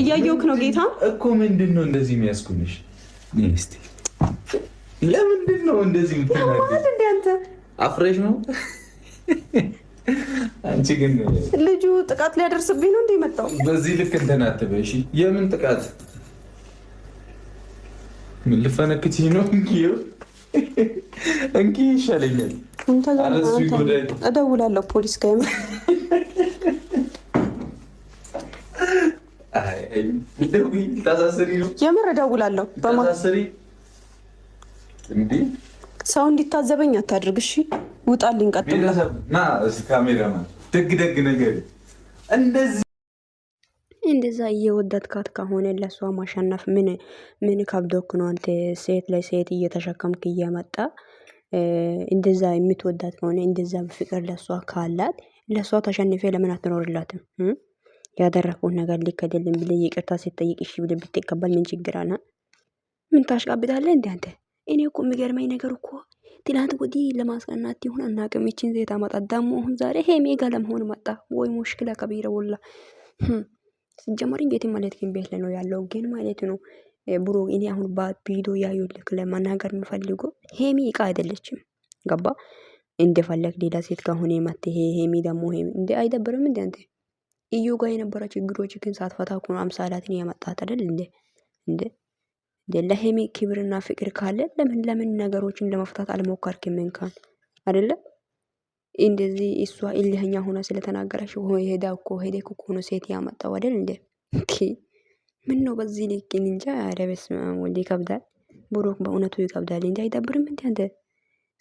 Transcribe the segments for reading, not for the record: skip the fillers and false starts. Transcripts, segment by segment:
እያየሁህ ነው ጌታ እኮ ምንድን ነው እንደዚህ የሚያስኩንሽ? እስቲ ለምንድን ነው እንደዚህ የምትናገሪው? እንደ አንተ አፍረሽ ነው? አንቺ ግን ልጁ ጥቃት ሊያደርስብኝ ነው እንዴ መጣው? በዚህ ልክ እንትን አትበይ እሺ። የምን ጥቃት? ምን ልፈነክችኝ ነው? እንኪ ይሻለኛል። እደውላለሁ ፖሊስ ጋር። የምር እደውላለሁ። ሰው እንዲታዘበኝ አታድርግ እሺ። ውጣልኝ። ቀጥል ና ካሜራማን ደግ ደግ ነገር እንደዛ እየወደድካት ከሆነ ለሷ ማሸነፍ ምን ከብዶክ ነው? አንተ ሴት ለሴት እየተሸከምክ እየመጣ እንደዛ የምትወዳት ከሆነ እንደዛ ፍቅር ለሷ ካላት ለሷ ተሸንፌ ለምን አትኖርላትም? ያደረኩት ነገር ልክ አይደለም ብለህ ይቅርታ ስትጠይቅ እሺ ብለህ ብትቀበል ምን ችግር አለ? ምን ታሽቃብጣለህ እንዴ አንተ? እኔ እኮ የሚገርመኝ ነገር እኮ ትናንት ወዲህ ለማስቀናት ይሁን አናውቅም፣ ይችን ዜታ መጣ ደግሞ አሁን ዛሬ ሄሜ ጋር ለመሆን መጣ ወይ ሙሽክላ ከቢረ ወላ ሲጀመር እንዴት ማለት ግን ቤት ላይ ነው ያለው ግን ማለት ነው ብሮ። እኔ አሁን በቪዲዮ ያዩልክ ለማናገር የምፈልገው ሄሚ እቃ አይደለችም። ገባ? እንደፈለግ ሌላ ሴት ከሆነ መጥተ ሄሚ ደግሞ ሄሚ እንደ አይደብርም እንዴ አንተ? እዩ ጋር የነበረ ችግሮች ግን ሳትፈታ እኮ ነው አምሳላትን ያመጣት አይደል እንዴ? እንዴ ለሄሚ ክብርና ፍቅር ካለ ለምን ነገሮችን ለመፍታት አልሞከርክም? እንኳን አይደለ እንደዚህ እሷ እልህኛ ሆነ ስለተናገረሽ ሄደክ እኮ ነው ሴት ያመጣው አይደል እንዴ? ምን ነው በዚህ ልክ እንጃ። ኧረ በስመ አብ ወልድ ይከብዳል። ብሩክ በእውነቱ ይከብዳል እንጂ አይደብርም እንዴ አንተ?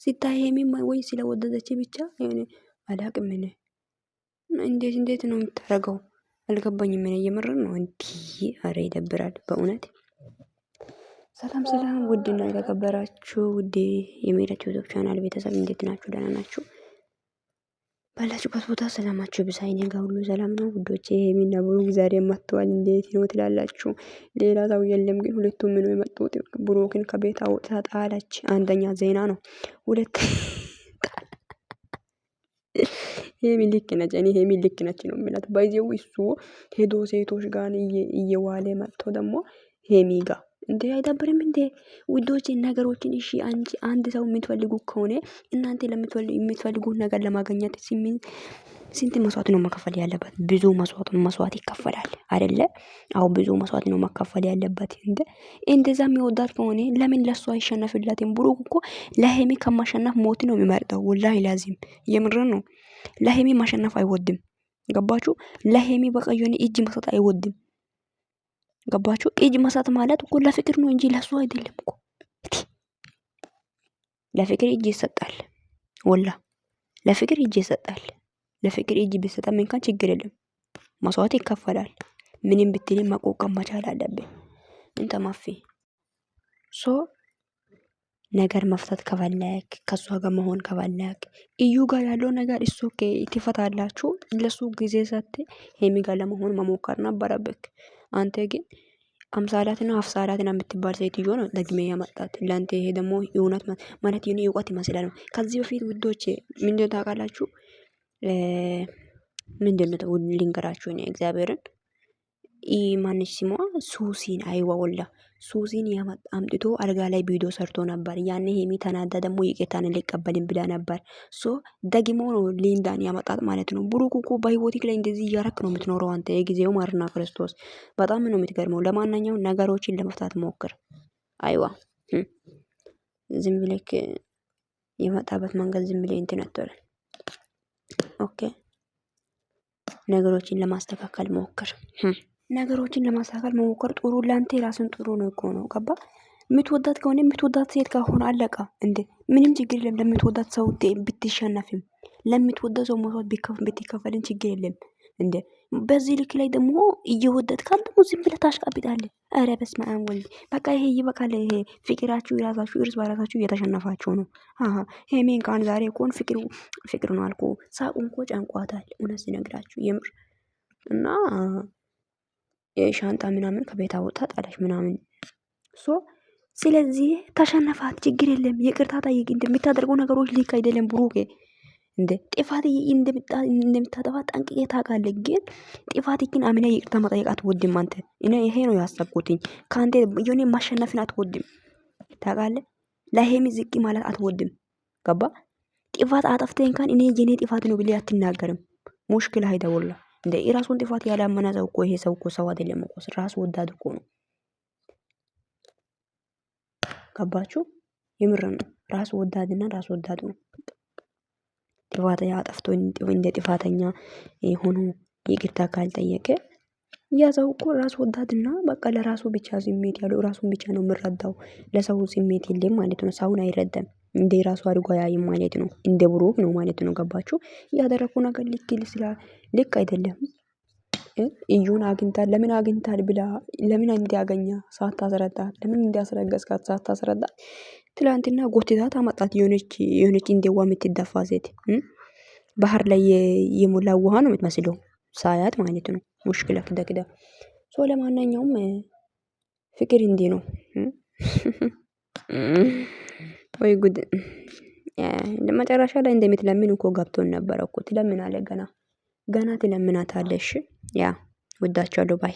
ሲታይ ሄሚማ ወይ ስለወደደች ብቻ የሆነ አላቅም። ምን እንዴት ነው የምታረገው? አልገባኝም። ምን እየመረር ነው እንዴ? ኧረ ይደብራል በእውነት። ሰላም ውድና የተከበራችሁ ውድ የሜዳች ዩቲዩብ ቻናል ቤተሰብ እንዴት ናችሁ? ደህና ናችሁ? ባላችሁበት ቦታ ሰላማችሁ ብዛ። እኔ ጋር ሁሉ ሰላም ነው ውዶቼ። ሄሚና ብሩክ ዛሬ መጥተዋል። እንዴት ነው ትላላችሁ? ሌላ ሰው የለም ግን ሁለቱም ነው የመጡት። ብሩክን ከቤት አውጥታ ጣለች። አንደኛ ዜና ነው። ሁለት ሄሚ ልክ ነች። እኔ ሄሚ ልክ ነች ነው የምላት። ባይዘው እሱ ሄዶ ሴቶች ጋር እየዋለ መጥቶ ደግሞ ሄሚ ጋር እንዴ አይደብርም እንዴ ውዶች? ነገሮችን እሺ አንድ ሰው የምትፈልጉ ከሆነ እናንተ የምትፈልጉት ነገር ለማግኘት ስንት መስዋዕት ነው መከፈል ያለበት? ብዙ መስዋዕት ይከፈላል አይደለ? አው ብዙ መስዋዕት ነው መከፈል ያለበት። እንደዛ የሚወዳት ከሆነ ለምን ለሷ አይሸነፍላትም? ብሩክ እኮ ለሄሚ ከማሸነፍ ሞት ነው የሚመርጠው። ወላሂ ላዚም የምር ነው። ለሄሚ ማሸነፍ አይወድም። ገባችሁ? ለሄሚ በቃ የሆነ እጅ መስጠት አይወድም። ገባችሁ? እጅ መስጠት ማለት እኮ ለፍቅር ነው እንጂ ለሱ አይደለም እኮ። ለፍቅር እጅ ይሰጣል። ወላ ለፍቅር እጅ ይሰጣል። ለፍቅር እጅ ቢሰጣም እንኳን ችግር የለም። መስዋዕት ይከፈላል። ምንም ብትልም መቆቀም መቻል አለብን። እንተ ማፊ ነገር መፍታት ከፈለክ ከሷ ጋር መሆን ከፈለክ እዩ ጋር ያለው ነገር እሱ ትፈታላችሁ። ለሱ ጊዜ ሰጥተ ሄሚ ጋር ለመሆን መሞከር ነበረብክ። አንተ ግን አምሳላትና አፍሳላትና የምትባል ሴትዮ ነው ደግሜ ያመጣት ለአንተ። ይሄ ደግሞ እውነት ማለት የሆነ እውቀት ይመስላል። ከዚህ በፊት ውዶች ምንድነው ታውቃላችሁ? ምንድነው ልንገራችሁ እኔ እግዚአብሔርን ማንሽ ሲሟ ሱሲን አይዋ ወላ ሱሲን አምጥቶ አልጋ ላይ ቪዲዮ ሰርቶ ነበር። ያኔ ሄሚ ተናዳ ደግሞ ይቅርታን ሊቀበልን ብላ ነበር። ደግሞ ነው ሊንዳን ያመጣት ማለት ነው። ብሩክ እኮ በህይወትክ ላይ እንደዚህ እያረክ ነው የምትኖረው አንተ። የጊዜው ማርና ክርስቶስ በጣም ነው የምትገርመው። ለማንኛውም ነገሮችን ለመፍታት ሞክር። አይዋ ዝም ብለክ የመጣበት መንገድ ዝም ብለህ እንትን አትበል። ኦኬ ነገሮችን ለማስተካከል ሞክር። ነገሮችን ለማስተካከል መሞከር ጥሩ ላንተ ራስን ጥሩ ነው እኮ ነው። ገባ? የምትወዳት ከሆነ የምትወዳት ሴት ከሆነ አለቃ እንዴ ምንም ችግር የለም። ለምትወዳት ሰው ብትሸነፍም ለምትወዳት ሰው መስዋዕት ብትከፈልን ችግር የለም እንዴ። በዚህ ልክ ላይ ደግሞ እየወደድካት ደግሞ ዝም ብለህ ታሽቃብጣለህ። ኧረ በስመ አብ ወልድ። በቃ ይሄ ይበቃል። ይሄ ፍቅራችሁ የራሳችሁ እርስ በራሳችሁ እየተሸነፋችሁ ነው። ሄሜን ካን ዛሬ እኮን ፍቅር ነው አልኩ። ሳቁን እኮ ጨንቋታል እውነት ሲነግራችሁ የምር እና የሻንጣ ምናምን ከቤት አወጣ ጣለች ምናምን ስለዚህ ተሸነፋት። ችግር የለም። ይቅርታ ጠይቅ። እንደምታደርገው ነገሮች ልክ አይደለም ብሩክ። እንደ ጥፋት እንደምታጠፋ ጠንቅቄ ታውቃለህ። ግን ጥፋትህን አምነህ ይቅርታ መጠየቅ አትወድም አንተ። እኔ ይሄ ነው ያሰብኩትኝ ከአንተ የሆነ ማሸነፍን አትወድም ታውቃለህ። ለሄሚ ዝቅ ማለት አትወድም ገባ። ጥፋት አጠፍተህ እንኳን እኔ የኔ ጥፋት ነው ብለህ አትናገርም። ሙሽኪል አይደውላ እንደ የራሱን ጥፋት ያላመነ ሰው እኮ ይሄ ሰው እኮ ሰው አይደለም እኮ ራስ ወዳድ እኮ ነው። ገባችሁ? የምር ነው። ራስ ወዳድና ራስ ወዳድ ነው። ጥፋት ያጠፍቶ እንደ ጥፋተኛ ሆኖ ይቅርታ ካልጠየቀ ያ ሰው እኮ ራስ ወዳድና በቃ ለራሱ ብቻ ስሜት ያለው ራሱን ብቻ ነው የምረዳው። ለሰው ስሜት የለም ማለት ነው። ሰውን አይረዳም። እንደ ራሱ አድርጎ አያይም ማለት ነው። እንደ ብሩክ ነው ማለት ነው። ገባችሁ? ያደረኩ ነገር ልክ አይደለም። እዩን አግኝታል ለምን አግኝታል ብላ ለምን እንዲያገኛ ሳታስረዳት ለምን እንዲያስረገዝካት ሳታስረዳት ትላንትና ጎትታት አመጣት። የሆነች እንደዋ የምትደፋ ሴት ባህር ላይ የሞላ ውሃ ነው የምትመስለው ሳያት ማለት ነው። ሙሽኪላ ክደክዳ ሶ ለማንኛውም ፍቅር እንዲህ ነው። ወይ ጉድ! መጨረሻ ላይ እንደምትለምን እኮ ገብቶን ነበረ እኮ ትለምናለህ ገና ትለምናታለሽ። ያ ወዳችኋለሁ ባይ